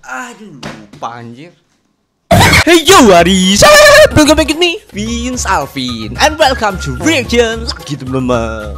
Aduh, lupa anjir. Hey yo, Aris, welcome back with me, Vince Alvin, and welcome to Reaction lagi teman-teman.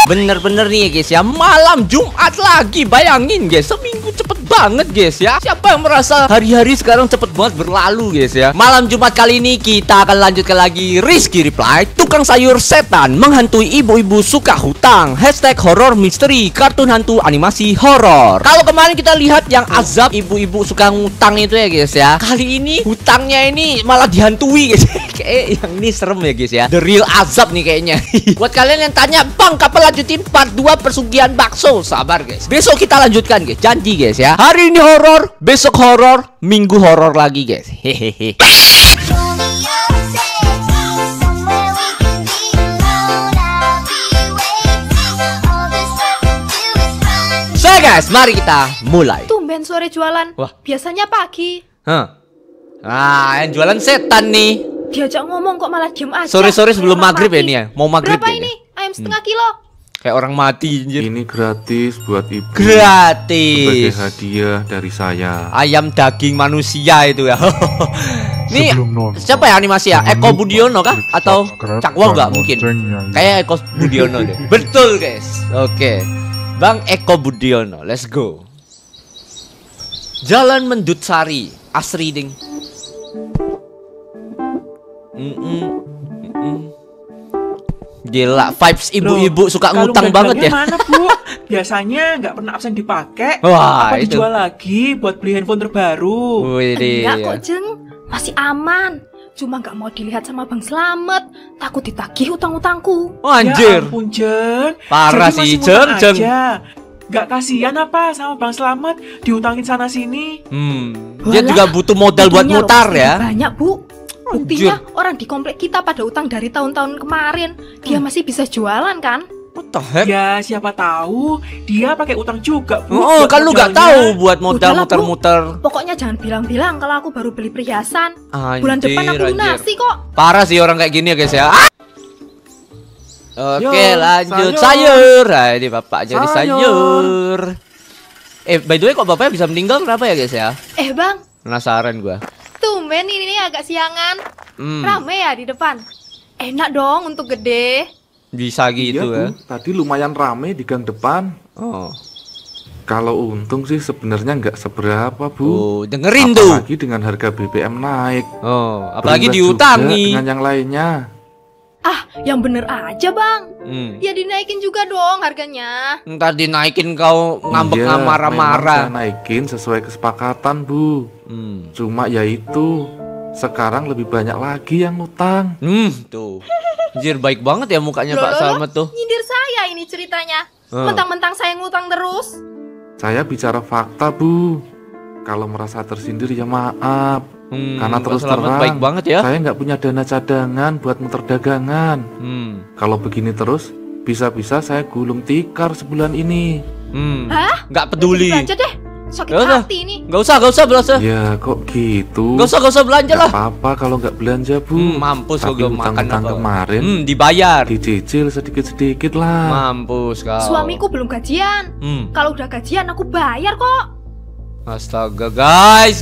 Bener-bener nih guys ya, malam Jumat lagi. Bayangin guys, seminggu cepet banget guys ya. Siapa yang merasa hari-hari sekarang cepet banget berlalu guys ya. Malam Jumat kali ini kita akan lanjutkan lagi Rizky Reply, tukang sayur setan menghantui ibu-ibu suka hutang, hashtag horror misteri, kartun hantu animasi horror. Kalau kemarin kita lihat yang azab ibu-ibu suka ngutang itu ya guys ya, kali ini hutangnya ini malah dihantui guys. Kayak yang ini serem ya guys ya, the real azab nih kayaknya. Buat kalian yang tanya, bang kapan lanjutin part 2 persugihan bakso? Sabar guys, besok kita lanjutkan guys, janji guys ya. Hari ini horor, besok horor, minggu horor lagi guys. Hehehe. So guys, mari kita mulai. Tumben sore jualan. Wah. Biasanya pagi. Nah, yang jualan setan nih. Diajak ngomong kok malah diem aja. Sore-sore sebelum Kayak maghrib ya mati. ini ya. Mau maghrib Berapa ya ini? Ayam setengah kilo. Kayak orang mati anjir. Ini gratis buat ibu. Gratis. Sebagai hadiah dari saya. Ayam daging manusia itu ya. Ini Sebelum nonton, siapa ya animasi ya? jangan Eko lupa Budiono kah? klik Atau subscribe Cakwa dan nggak mungkin? loncengnya, ya. Kayak Eko Budiono deh. Betul guys. Oke, Bang Eko Budiono, let's go. Jalan Mendutsari, Asri ding. Gila, vibes ibu-ibu suka Kalau ngutang banget ya. mana Bu? Biasanya nggak pernah absen dipakai. Wah, Apa itu. dijual lagi buat beli handphone terbaru? Wih, Enggak kok Jeng, masih aman. Cuma nggak mau dilihat sama Bang Slamet. Takut ditagih utang-utangku. oh, anjir. Ya ampun Jeng. Parah Jadi sih, masih ngutang Jeng. aja. Nggak kasihan apa sama Bang Slamet diutangin sana sini? Dia Walah, juga butuh modal buat Untungnya mutar loh, ya. banyak Bu. Buktinya orang di komplek kita pada utang dari tahun-tahun kemarin. Dia masih bisa jualan kan? What the heck? Ya siapa tahu dia pakai utang juga Bu. Oh, buat kan lu gak modalnya. tahu buat modal Udahlah, Bu. muter-muter. Pokoknya jangan bilang-bilang kalau aku baru beli perhiasan. Anjir, Bulan depan aku anjir. lunasi kok. Parah sih orang kayak gini ya guys ya. Oke, Yo, lanjut sayur. sayur. Nah, ini bapak jadi sayur. By the way kok bapaknya bisa meninggal kenapa ya guys ya? Bang, Penasaran gua. tumben ini agak siangan. Rame ya di depan. Enak dong untuk gede. Bisa Iya gitu Bu, ya. tadi lumayan rame di gang depan. Oh. Kalau untung sih sebenarnya nggak seberapa Bu. Oh, dengerin tuh. Apalagi dengan harga BBM naik. Oh, apalagi Berimbas juga diutangi. dengan yang lainnya. Ah, yang bener aja bang. Hmm. Ya dinaikin juga dong harganya. Ntar dinaikin kau ngambek Iya, marah-marah. memang saya naikin sesuai kesepakatan Bu. Cuma ya itu, sekarang lebih banyak lagi yang ngutang. Tuh. Anjir baik banget ya mukanya Pak Loh, Slamet tuh. nyindir saya ini ceritanya. Mentang-mentang saya ngutang terus. Saya bicara fakta Bu. Kalau merasa tersindir ya maaf. Karena Pak terus Slamet terang baik banget ya. saya nggak punya dana cadangan buat muter dagangan. Kalau begini terus, bisa-bisa saya gulung tikar sebulan ini. Hah? Nggak peduli. Belanja deh. Sakit Nggak usah. hati ini. Nggak usah belanja. Ya kok gitu? Nggak usah belanja Nggak lah. apa-apa kalau nggak belanja Bu. Mampus kau Tapi gak makan utang-utang apa. kemarin Dibayar. dicicil sedikit-sedikit lah. Mampus kau. Suamiku belum gajian. Kalau udah gajian aku bayar kok. Astaga guys.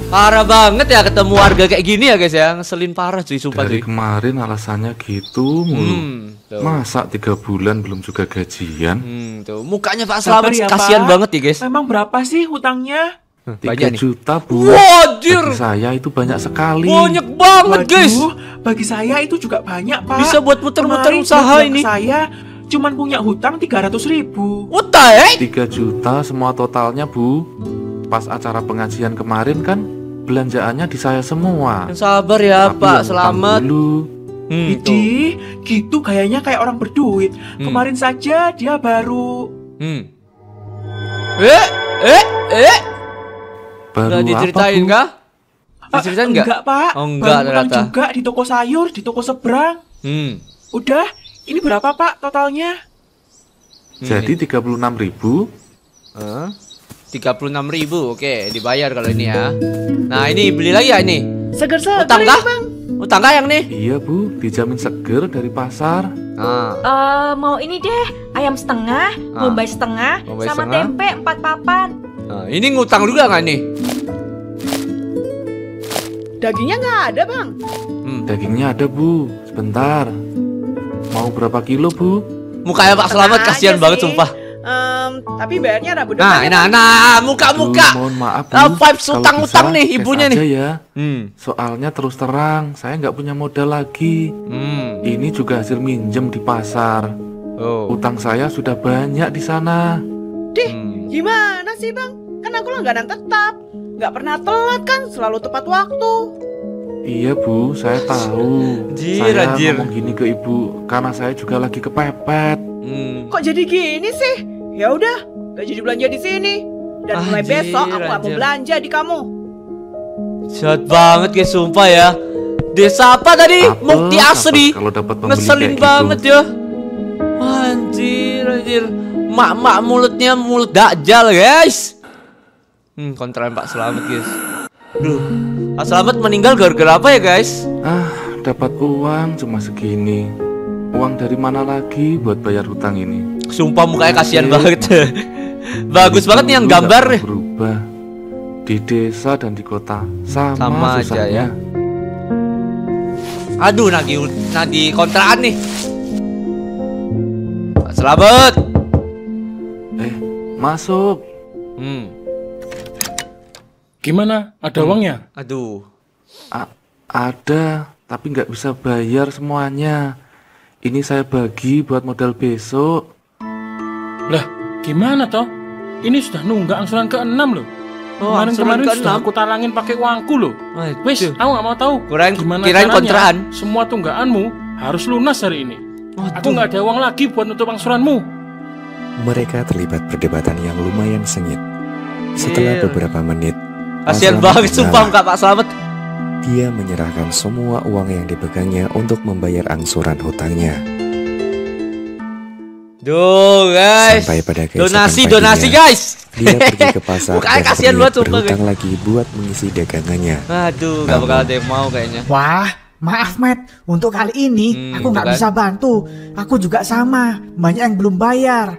Parah banget ya ketemu warga kayak gini ya guys ya. Ngeselin parah cuy, sumpah Dari cuy. kemarin alasannya gitu mulu. Tuh. Masa 3 bulan belum juga gajian? Tuh. Mukanya Pak Sabar Slamet ya, kasihan Pak. banget ya guys. Memang berapa sih hutangnya? 3 Banyak nih. juta Bu. Wajir. Bagi saya itu banyak sekali. Banyak banget guys. Waduh, bagi saya itu juga banyak Pak. Bisa buat muter-muter Kemarin usaha dia bilang ini. ke saya cuman punya hutang 300.000. What the heck? 3 juta semua totalnya Bu. Pas acara pengajian kemarin kan belanjaannya di saya semua. Sabar ya Tapi Pak yang utang Slamet. dulu. Tuh. Idih, gitu kayaknya kayak orang berduit. Kemarin saja dia baru Baru Udah diceritain apa Bu? kah? Diceritain nggak? Enggak Pak. Oh, enggak Baru utang ternyata. juga di toko sayur, di toko seberang. Udah, ini berapa Pak totalnya? Jadi 36.000. 36.000, oke, dibayar kalau ini ya. Nah ini beli lagi ya ini. Seger-seger Utang ini kah? bang. Utang kah yang nih? Iya Bu, dijamin seger dari pasar. Mau ini deh, ayam setengah, bombay setengah, sama tempe 4 papan. Ini ngutang juga nggak nih? Dagingnya nggak ada, Bang. Dagingnya ada, Bu. Sebentar. Mau berapa kilo, Bu? Mukanya Pak Selamat kasihan banget sumpah. Tapi bayarnya Rabu depan. Muka-muka. Mohon maaf, Bu. Vibes utang-utang nih cash ibunya aja nih. Ya. Soalnya terus terang, saya nggak punya modal lagi. Ini juga hasil minjem di pasar. Utang saya sudah banyak di sana. Gimana sih, Bang? Kan aku langganan tetap. Nggak pernah telat kan, selalu tepat waktu. Iya, Bu, saya tahu. Saya ngomong gini ke Ibu karena saya juga lagi kepepet. Kok jadi gini sih? Ya udah, nggak jadi belanja di sini. Dan mulai besok aku nggak mau belanja di kamu. Jahat banget guys, sumpah ya. Desa apa tadi? Mukti Asri. Kalau dapat pembeli ngeselin kayak banget gitu. ya. Anjir. Mak mulutnya mulut dajjal guys. Kontrain Pak Selamat guys. Duh, Pak Selamat meninggal gara-gara apa ya guys? Dapat uang cuma segini. Uang dari mana lagi buat bayar hutang ini? Sumpah mukanya kasihan banget. Bagus banget nih yang gambar. Berubah di desa dan di kota sama aja ya. susahnya. Aduh, nagih kontrakan nih. Pak Selamat. Masuk. Gimana? Ada uangnya? Aduh. Ada, tapi nggak bisa bayar semuanya. Ini saya bagi buat modal besok. Lah, gimana toh? Ini sudah nunggak angsuran ke-6 loh. Kemarin sudah aku talangin pakai uangku loh. Wes, aku nggak mau tahu. Gimana kirain caranya kontrakan. semua tunggakanmu harus lunas hari ini. Aku nggak ada uang lagi buat nutup angsuranmu. Mereka terlibat perdebatan yang lumayan sengit. Setelah beberapa menit, kasihan banget sumpah muka Pak Selamat. Dia menyerahkan semua uang yang dipegangnya untuk membayar angsuran hutangnya. Duh guys, Sampai pada keesokan donasi paginya, guys. Dia pergi ke pasar dan kasihan berniat banget sumpah berhutang lagi buat mengisi dagangannya. Aduh, gak bakal ada yang mau kayaknya. Wah, maaf Matt, untuk kali ini aku nggak bisa bantu. Aku juga sama, banyak yang belum bayar.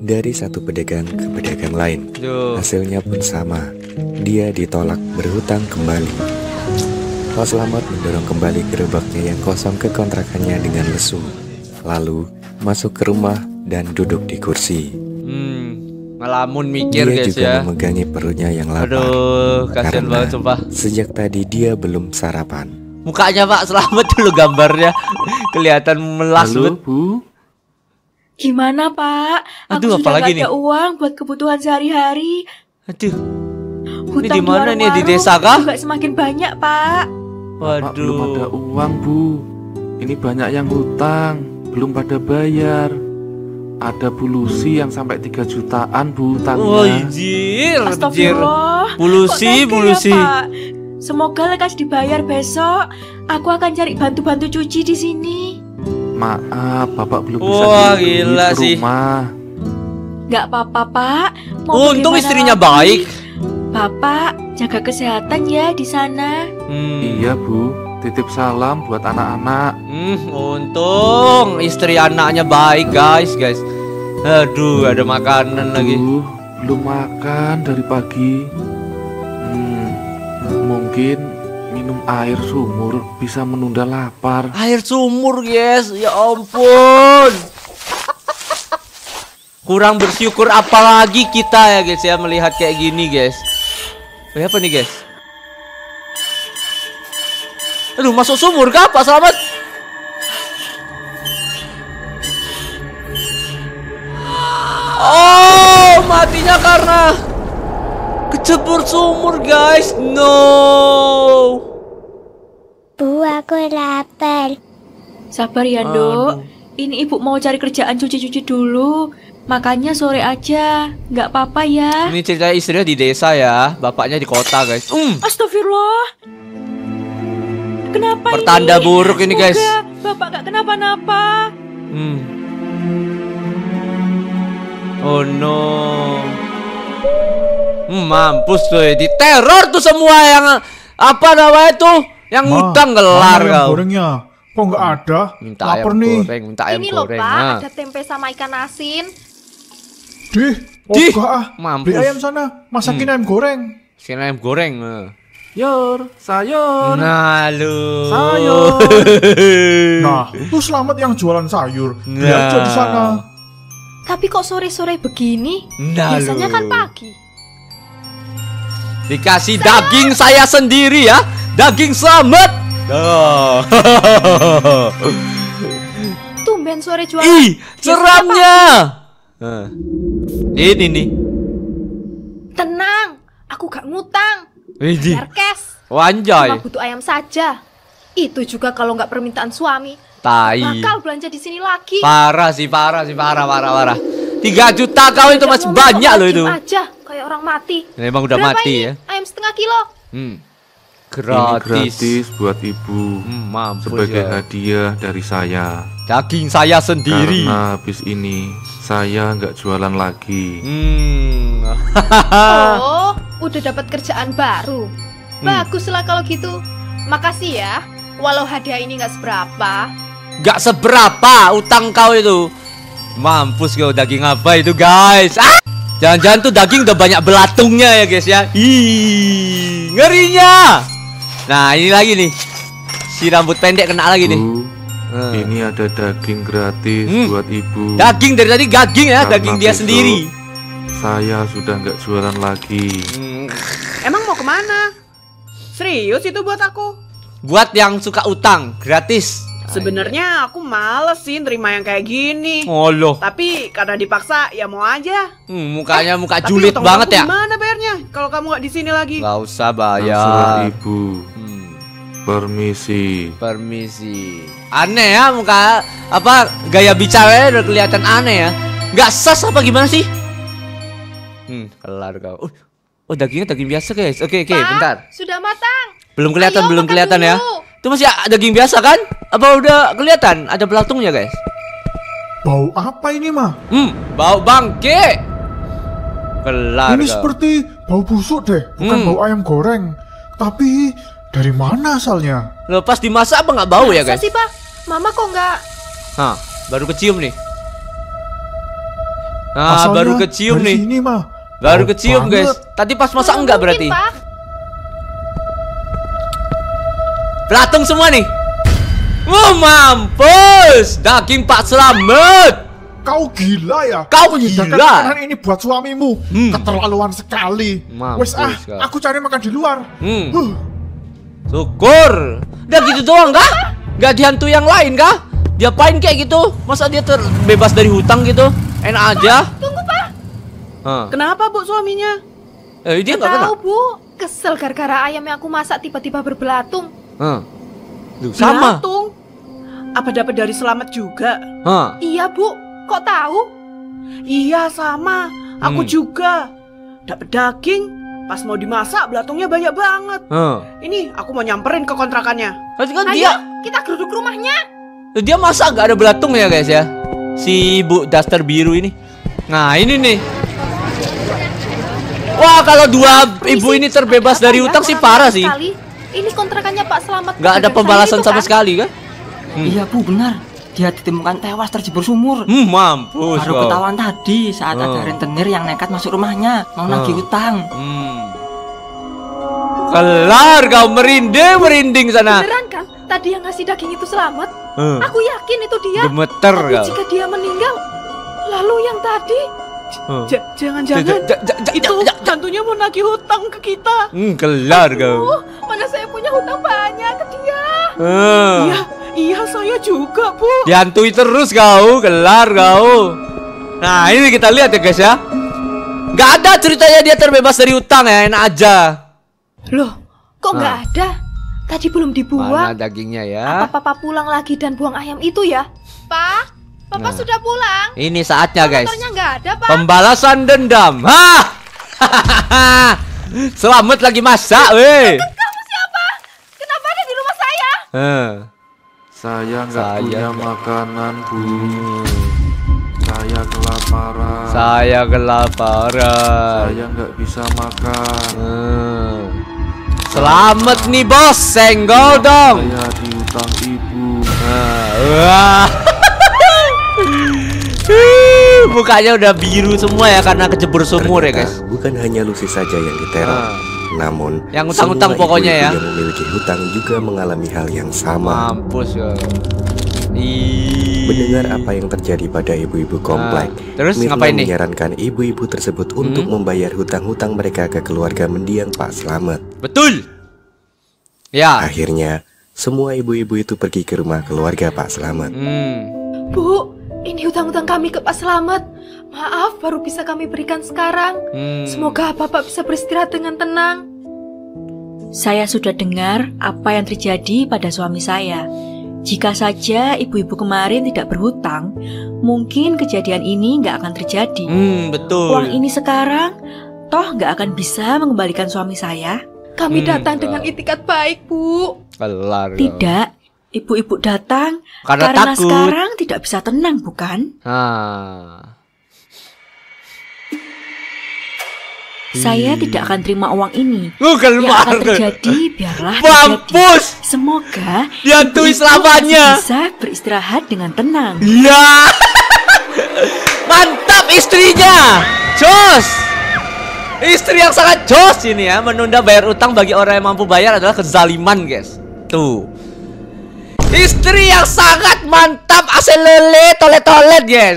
Dari satu pedagang ke pedagang lain, hasilnya pun sama. Dia ditolak berhutang kembali. Pak Selamat mendorong kembali gerobaknya yang kosong ke kontrakannya dengan lesu. Lalu masuk ke rumah dan duduk di kursi. Ngelamun mikir dia guys juga ya. memegangi perutnya yang lapar. Aduh, kasihan banget sumpah. Sejak tadi dia belum sarapan. Mukanya Pak Selamat dulu gambarnya kelihatan melas banget. Bu. Gimana Pak? Aduh, aku sudah apalagi gak ada uang buat kebutuhan sehari-hari. Aduh. Hutang Ini di mana nih, di warung-warung desa kah? juga semakin banyak Pak. Pak, belum ada uang, Bu. Ini banyak yang hutang, belum pada bayar. Ada Bu Lucy yang sampai 3 jutaan, Bu, hutangnya. Oh, anjir. Astagfirullah. Bu Lucy, Bu Lucy. Ya, Pak? Semoga lekas dibayar besok. Aku akan cari bantu-bantu cuci di sini. Maaf, Bapak belum bisa gila ke sih. rumah. Gak apa-apa Pak. Untung istrinya baik. Bapak jaga kesehatan ya di sana. Iya Bu, titip salam buat anak-anak. Untung istri anaknya baik guys. Aduh, ada makanan lagi. Belum makan dari pagi. Mungkin minum air sumur bisa menunda lapar. Air sumur guys, ya ampun. Kurang bersyukur apalagi kita ya guys ya melihat kayak gini guys. Apa nih guys? Aduh, masuk sumur kah Pak Selamat? Oh, matinya karena kecebur sumur guys. No. Bu, aku lapar. Sabar ya Dok. Ini ibu mau cari kerjaan cuci-cuci dulu. Makanya sore aja, nggak apa-apa ya. Ini cerita istrinya di desa ya, bapaknya di kota guys. Astagfirullah. Kenapa Pertanda ini? buruk ini guys. Bapak nggak kenapa-napa. Oh no. Mampus tuh, diteror tuh semua yang apa namanya tuh, yang utang gelar kau. Gorengnya Kok nggak ada? Minta Lapar ayam nih. goreng, minta ayam Ini loh goreng. Pak, Nah. ada tempe sama ikan asin. Dih, Dih, enggak ah. mampus. Beli ayam sana, masakin ayam goreng. Sini ayam goreng. Yor, sayur. Nah, lu. Sayur. Nah, tuh Selamat yang jualan sayur. Beli Nah. aja di sana. Tapi kok sore-sore begini? Nah, Biasanya lu. kan pagi. Dikasih daging saya sendiri ya. Daging Selamat. Oh. Tumben sore jualan. Ih, Biasanya seramnya. Ini nih. Tenang, aku gak ngutang. Widih. Biar cash. Wanjay. Cuma butuh ayam saja. Itu juga kalau nggak permintaan suami. Tai. Bakal belanja di sini lagi. Parah. 3 juta kau itu masih banyak loh itu. Diem aja, kayak orang mati. Memang udah Berapa mati ini? ya. Ayam setengah kilo. Ini gratis buat ibu. Mampus Sebagai ya. hadiah dari saya. Daging saya sendiri. Karena habis ini saya nggak jualan lagi. Oh, udah dapat kerjaan baru. Baguslah kalau gitu. Makasih ya. Walau hadiah ini nggak seberapa. Gak seberapa utang kau itu. Mampus kau, daging apa itu guys? Jangan-jangan tuh daging udah banyak belatungnya ya guys ya. Ih, ngerinya. Nah ini lagi nih, si rambut pendek kena lagi nih. Ini ada daging gratis buat ibu. Daging dari tadi daging ya, Karena daging dia besok sendiri. Saya sudah nggak jualan lagi. Emang mau kemana? Serius itu buat aku? Buat yang suka utang, gratis. Sebenarnya aku males sih terima yang kayak gini. Oh loh. Tapi karena dipaksa ya mau aja. Mukanya muka Tapi julid utang banget aku ya. Gimana bayarnya kalau kamu nggak di sini lagi? Gak usah Terserah bayar. ibu. Permisi. Permisi. Aneh ya muka apa gaya bicaranya udah kelihatan aneh ya. Gak sas apa gimana sih? Kelar kau. Oh dagingnya daging biasa guys. Oke, bentar. Sudah matang. Belum kelihatan, Ayo, belum makan kelihatan ya. dulu. Itu masih daging biasa kan? Apa udah kelihatan ada belatungnya guys? Bau apa ini mah? Bau bangke. Kelar Ini kau. seperti bau busuk deh, bukan bau ayam goreng. Tapi dari mana asalnya? Lepas dimasak apa nggak bau ya Masa guys? sih Pak? Mama kok nggak? Hah, baru kecium nih. Nah, Asalnya baru kecium dari nih. sini mah. Baru Bau kecium banget. guys. Tadi pas masak Mana enggak mungkin, berarti? Pak? Belatung semua nih. Mampus. Daging Pak Selamat. Kau gila ya? Kau menyediakan gila. makanan ini buat suamimu. Keterlaluan sekali. Mampus Wes kau. aku cari makan di luar. Syukur. Udah gitu doang kah? Gak dihantu yang lain kah? Diapain kayak gitu? Masa dia terbebas dari hutang gitu? Enak aja. Tunggu Pak. Kenapa Bu suaminya? Dia nggak kena. Tahu Bu, kesel gara-gara ayam yang aku masak tiba-tiba berbelatung. Duh, sama. Belatung? Apa dapat dari Selamat juga? Iya Bu, kok tahu? Iya sama, aku juga. Dapat daging, pas mau dimasak belatungnya banyak banget. Ini aku mau nyamperin ke kontrakannya. Kan Ayo, dia kita geruduk rumahnya. dia masak nggak ada belatung ya guys ya? Si ibu daster biru ini. Nah ini nih. Wah kalau dua ibu ini terbebas dari hutang sih parah sih. Sekali. Ini kontrakannya Pak Selamat. Nggak ada pembalasan sama sekali kan? Iya Bu, benar. Dia ditemukan tewas terjebur sumur. Mampus Baru kau. ketahuan tadi saat ada rentenir yang nekat masuk rumahnya mau nagih utang. Kelar kau merinding sana. Beneran kan? Tadi yang ngasih daging itu Selamat. Aku yakin itu dia. Gemeter Tapi kau. jika dia meninggal, lalu yang tadi Jangan-jangan itu hantunya mau nagih hutang ke kita. Kelar kau. mana saya punya hutang banyak ke dia. Iya saya juga Bu. Dihantui terus kau, kelar kau. Nah ini kita lihat ya guys ya. Gak ada ceritanya dia terbebas dari hutang ya, enak aja. Loh, kok nggak ada? Tadi belum dibuang. Mana dagingnya ya? Apa papa pulang lagi dan buang ayam itu ya? Pak, papa sudah pulang. Ini saatnya guys. Motornya nggak ada Pak. Pembalasan dendam. Selamat lagi masak, weh. Kamu siapa? Kenapa ada di rumah saya? Saya nggak punya makanan Bu. Saya kelaparan. Saya kelaparan. Saya nggak bisa makan. Selamat nih bos, senggol dong. Saya diutang ibu. Wah. Mukanya udah biru semua ya karena kejebur sumur ya guys. Bukan hanya Lucy saja yang diteror, namun yang utang-utang pokoknya ya. Yang memiliki hutang juga mengalami hal yang sama. Mampus ya. Mendengar apa yang terjadi pada ibu-ibu komplek, terus Mirna ngapain nih? menyarankan ibu-ibu tersebut untuk membayar hutang-hutang mereka ke keluarga mendiang Pak Slamet. Betul. Ya. Akhirnya semua ibu-ibu itu pergi ke rumah keluarga Pak Slamet. Bu, ini hutang-hutang kami ke Pak Slamet. Maaf, baru bisa kami berikan sekarang. Semoga Bapak bisa beristirahat dengan tenang. Saya sudah dengar apa yang terjadi pada suami saya. Jika saja ibu-ibu kemarin tidak berhutang, mungkin kejadian ini nggak akan terjadi. Betul. Uang ini sekarang, toh nggak akan bisa mengembalikan suami saya. Kami datang dengan itikat baik, Bu. Kelar. Tidak, ibu-ibu datang karena takut. Sekarang tidak bisa tenang, bukan? Saya tidak akan terima uang ini. Yang akan terjadi biarlah terjadi. Semoga dihantui selamanya. Bisa beristirahat dengan tenang. Ya. Mantap istrinya. Jos. Istri yang sangat jos ini ya. Menunda bayar utang bagi orang yang mampu bayar adalah kezaliman, guys. Tuh. Istri yang sangat mantap, asal lele tolet-tolet, guys.